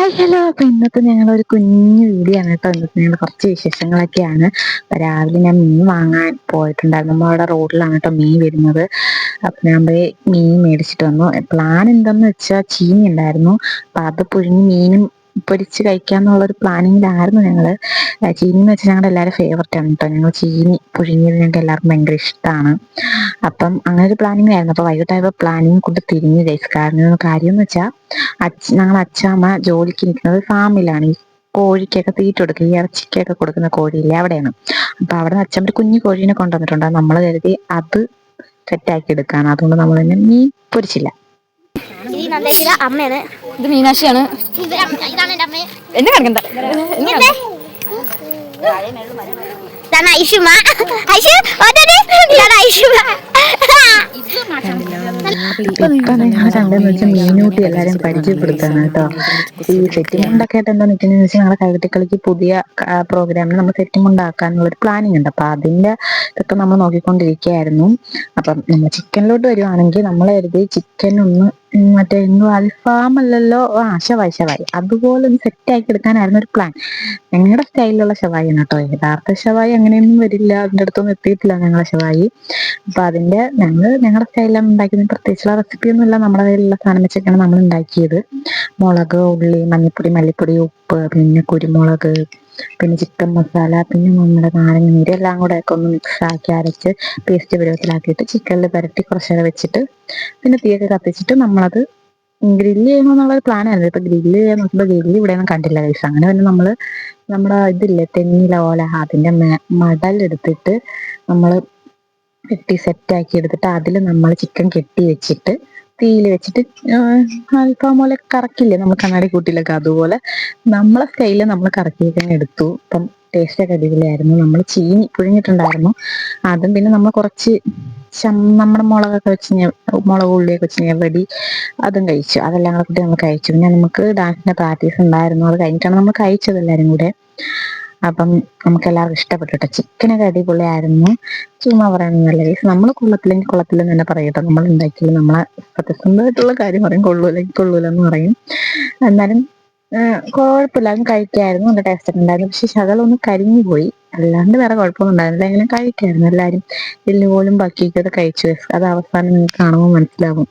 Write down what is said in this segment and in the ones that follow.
Hello. അപ്പൊ ഇന്നത്തെ ഞങ്ങളൊരു കുഞ്ഞു വീഡിയോ ആണ് കേട്ടോ. ഇന്നത്തെ ഞങ്ങൾ കുറച്ച് വിശേഷങ്ങളൊക്കെയാണ്. അപ്പൊ രാവിലെ ഞാൻ മീൻ വാങ്ങാൻ പോയിട്ടുണ്ടായിരുന്നു. നമ്മളവിടെ റോഡിലാണ് കേട്ടോ മീൻ വരുന്നത്. അപ്പൊ ഞാൻ പോയി മീൻ മേടിച്ചിട്ട് വന്നു. പ്ലാൻ എന്താന്ന് വെച്ചാൽ ചീനി ഉണ്ടായിരുന്നു. അപ്പൊ അത് പുഴുങ്ങി മീനും പൊരിച്ച് കഴിക്കാന്നുള്ളൊരു പ്ലാനിങ്ങിലായിരുന്നു ഞങ്ങള്. ചീനി എന്ന് വെച്ചാൽ ഞങ്ങളുടെ എല്ലാവരും ഫേവററ്റ് ആണ് കേട്ടോ. ഞങ്ങൾ ചീനി പുഴുങ്ങിയത് ഞങ്ങൾക്ക് എല്ലാവർക്കും ഭയങ്കര ഇഷ്ടമാണ്. അപ്പം അങ്ങനെ ഒരു പ്ലാനിങ് ആയിരുന്നു. അപ്പൊ വൈകിട്ടായപ്പോ പ്ലാനിങ് കൊണ്ട് തിരിഞ്ഞു ഗൈസ്. കാര്യം എന്ന് വെച്ചാൽ ഞങ്ങളുടെ അച്ഛാമ്മ ജോലിക്ക് നിൽക്കുന്നത് ഫാമിലാണ്. ഈ കോഴിക്കൊക്കെ തീറ്റ കൊടുക്കുക, ഈ ഇറച്ചിക്കൊക്കെ കൊടുക്കുന്ന കോഴിയില്ലേ, അവിടെയാണ്. അപ്പൊ അവിടെ നിന്ന് അച്ഛൻ ഒരു കുഞ്ഞു കോഴീനെ കൊണ്ടുവന്നിട്ടുണ്ട്. നമ്മൾ കരുതി അത് സെറ്റാക്കി എടുക്കാണ്. അതുകൊണ്ട് നമ്മൾ തന്നെ മീൻ പൊരിച്ചില്ല. അമ്മയാണ്, ഇത് മീനാക്ഷിയാണ്. എന്നെ കിടക്കണ്ട. ഇപ്പൊ നിങ്ങൾ കണ്ടെന്ന് വെച്ചാൽ മീനൂട്ടി എല്ലാരും പരിചയപ്പെടുത്താണ് കേട്ടോ. ഈ സെറ്റിമുണ്ടൊക്കെ ആയിട്ട് എന്താ നിൽക്കുന്നതെന്ന് വെച്ചാൽ ഞങ്ങളുടെ കൈകൊട്ടിക്കളിക്ക് പുതിയ പ്രോഗ്രാമിന് നമ്മൾ സെറ്റിമുണ്ടാക്കാനുള്ള ഒരു പ്ലാനിങ് ഉണ്ട്. അപ്പൊ അതിന്റെ ഇതൊക്കെ നമ്മൾ നോക്കിക്കൊണ്ടിരിക്കുകയായിരുന്നു. അപ്പം നമ്മൾ ചിക്കനിലോട്ട് വരുവാണെങ്കിൽ നമ്മൾ കരുതി ചിക്കൻ ഒന്ന് മറ്റേ എന്തോ അൽഫാം അല്ലല്ലോ, ശവായി അതുപോലെ ഒന്ന് സെറ്റാക്കി എടുക്കാനായിരുന്നു ഒരു പ്ലാൻ. ഞങ്ങളുടെ സ്റ്റൈലിലുള്ള ഷവായിയാണ് കേട്ടോ. യഥാർത്ഥ ഷവായി അങ്ങനെയൊന്നും വരില്ല, അതിൻ്റെ അടുത്തൊന്നും എത്തിയിട്ടില്ല ഞങ്ങളുടെ ഷവായി. അപ്പൊ അതിന്റെ ഞങ്ങളുടെ സ്റ്റൈലിലാണ് ഉണ്ടാക്കിയത്. പ്രത്യേകിച്ചുള്ള റെസിപ്പി ഒന്നുമില്ല, നമ്മുടെ കയ്യിലുള്ള സാധനം വെച്ചൊക്കെയാണ് നമ്മൾ ഉണ്ടാക്കിയത്. മുളക്, ഉള്ളി, മഞ്ഞൾപ്പൊടി, മല്ലിപ്പൊടി, ഉപ്പ്, പിന്നെ കുരുമുളക്, പിന്നെ ചിക്കൻ മസാല, പിന്നെ നമ്മുടെ നാരങ്ങ നീര് എല്ലാം കൂടെ ഒക്കെ ഒന്ന് മിക്സ് ആക്കി അരച്ച് പേസ്റ്റ് പരുവത്തിലാക്കിയിട്ട് ചിക്കനിൽ പുരട്ടി കുറച്ച് നേരം വെച്ചിട്ട് പിന്നെ തീയൊക്കെ കത്തിച്ചിട്ട് നമ്മളത് ഗ്രില്ല് ചെയ്യണമെന്നുള്ളൊരു പ്ലാനായിരുന്നു. ഇപ്പൊ ഗ്രില്ല് ചെയ്യാൻ നോക്കുമ്പോൾ ഗ്രില്ല് ഇവിടെയൊന്നും കണ്ടില്ല കൈസ്. അങ്ങനെ പിന്നെ നമ്മള് നമ്മുടെ ഇതില്ലേ തെങ്ങില ഓല, അതിന്റെ മടലെടുത്തിട്ട് നമ്മൾ കെട്ടി സെറ്റാക്കി എടുത്തിട്ട് അതിൽ നമ്മൾ ചിക്കൻ കെട്ടി വെച്ചിട്ട് തീയിൽ വെച്ചിട്ട് അൽഫാം പോലെ കറക്കില്ലേ നമ്മൾ കണ്ണാടി കൂട്ടിലൊക്കെ, അതുപോലെ നമ്മളെ സ്റ്റൈലിൽ നമ്മൾ കറക്കിയൊക്കെ എടുത്തു. ഇപ്പം ടേസ്റ്റ് ഒക്കെ അടിപൊളിയായിരുന്നു. നമ്മൾ ചീനി പുഴുങ്ങിയിട്ടുണ്ടായിരുന്നു അതും, പിന്നെ നമ്മൾ കുറച്ച് നമ്മുടെ മുളകൊക്കെ വെച്ച് മുളക് ഉള്ളിയൊക്കെ വെച്ച് ഞെവടി അതും കഴിച്ചു. അതെല്ലാം കൂടെ കൂട്ടി നമ്മൾ കഴിച്ചു. പിന്നെ നമുക്ക് ഡാൻസിന്റെ പ്രാക്ടീസ് ഉണ്ടായിരുന്നു. അത് കഴിഞ്ഞിട്ടാണ് നമ്മൾ കഴിച്ചത് എല്ലാവരും കൂടെ. അപ്പം നമുക്ക് എല്ലാവർക്കും ഇഷ്ടപ്പെട്ടു കേട്ടോ. ചിക്കനൊക്കെ അടിപൊളിയായിരുന്നു. ചുമ്മാ പറയണമെന്നല്ല കേസ്, നമ്മൾ കൊള്ളത്തില്ലെങ്കിൽ കൊള്ളത്തില്ലെന്ന് തന്നെ പറയട്ടോ. നമ്മൾ ഉണ്ടാക്കിയാലും നമ്മളെ സത്യസന്ധമായിട്ടുള്ള കാര്യം പറയും. കൊള്ളൂല്ലെങ്കിൽ കൊള്ളൂല എന്ന് പറയും. എന്നാലും കുഴപ്പമില്ല, അതും കഴിക്കായിരുന്നു. നല്ല ടേസ്റ്റ് ഒക്കെ ഉണ്ടായിരുന്നു. പക്ഷെ ശകലം കരിഞ്ഞു പോയി, അല്ലാണ്ട് വേറെ കുഴപ്പമൊന്നും ഉണ്ടായിരുന്നില്ല. എങ്ങനെ കഴിക്കായിരുന്നു എല്ലാവരും. എല്ല് പോലും ബാക്കിയൊക്കെ കഴിച്ചു. അത് അവസാനം നിങ്ങൾക്ക് കാണുമ്പോൾ മനസ്സിലാവും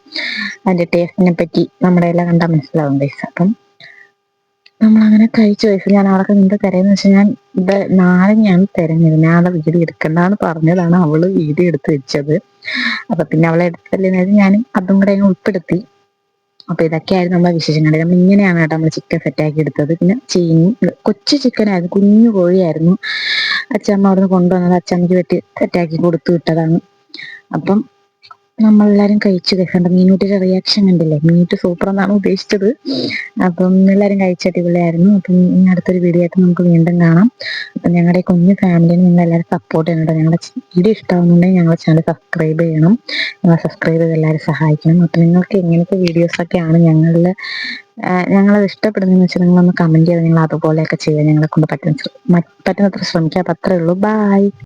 അതിന്റെ ടേസ്റ്റിനെ പറ്റി. നമ്മുടെ എല്ലാം കണ്ടാൽ മനസ്സിലാവും ഗൈസ്. അപ്പം നമ്മളങ്ങനെ കഴിച്ചു വയസ്സ്. ഞാൻ അവിടെ നിന്ന് തിരയെന്ന് വെച്ചാൽ ഞാൻ ഇത് നാരങ്ങയാണ് തിരഞ്ഞത്. ഞാൻ അവിടെ വീഡിയോ എടുക്കണ്ടെന്ന് പറഞ്ഞതാണ് അവള് വീഡിയോ എടുത്ത് വെച്ചത്. അപ്പൊ പിന്നെ അവളെ എടുത്തല്ലേ ഞാനും അതും കൂടെ അങ്ങ് ഉൾപ്പെടുത്തി. അപ്പൊ ഇതൊക്കെയായിരുന്നു നമ്മളെ വിശേഷങ്ങൾ. നമ്മൾ ഇങ്ങനെയാണ് കേട്ടോ നമ്മൾ ചിക്കൻ സെറ്റാക്കി എടുത്തത്. പിന്നെ കൊച്ചു ചിക്കനായിരുന്നു, കുഞ്ഞു കോഴിയായിരുന്നു. അച്ഛമ്മ അവിടുന്ന് കൊണ്ടുവന്നത് അച്ഛമ്മയ്ക്ക് വെട്ടി സെറ്റാക്കി കൊടുത്തു വിട്ടതാണ്. അപ്പം നമ്മളെല്ലാരും കഴിച്ചു. കണ്ട മീനൂട്ടിയുടെ റിയാക്ഷൻ കണ്ടില്ലേ, മീനൂട്ടി സൂപ്പർ എന്നാണ് ഉദ്ദേശിച്ചത്. അപ്പം എല്ലാവരും കഴിച്ച അടിപൊളിയായിരുന്നു. അപ്പം ഇനി അടുത്തൊരു വീഡിയോ ആയിട്ട് നമുക്ക് വീണ്ടും കാണാം. അപ്പം ഞങ്ങളുടെ കുഞ്ഞു ഫാമിലിനെ നിങ്ങൾ എല്ലാവരും സപ്പോർട്ട് ചെയ്യണം. ഞങ്ങളുടെ വീഡിയോ ഇഷ്ടമാകുന്നുണ്ടെങ്കിൽ ഞങ്ങളുടെ ചാനൽ സബ്സ്ക്രൈബ് ചെയ്യണം. ഞങ്ങൾ സബ്സ്ക്രൈബ് ചെയ്ത് എല്ലാവരും സഹായിക്കണം. അപ്പം നിങ്ങൾക്ക് എങ്ങനത്തെ വീഡിയോസൊക്കെയാണ് ഞങ്ങളത് ഇഷ്ടപ്പെടുന്നതെന്ന് വെച്ചാൽ നിങ്ങളൊന്ന് കമന്റ് ചെയ്ത് നിങ്ങൾ അതുപോലെയൊക്കെ ചെയ്യാൻ ഞങ്ങളെ കൊണ്ട് പറ്റുന്നത്ര ശ്രമിക്കാം. അപ്പം അത്രേ ഉള്ളൂ. ബൈ.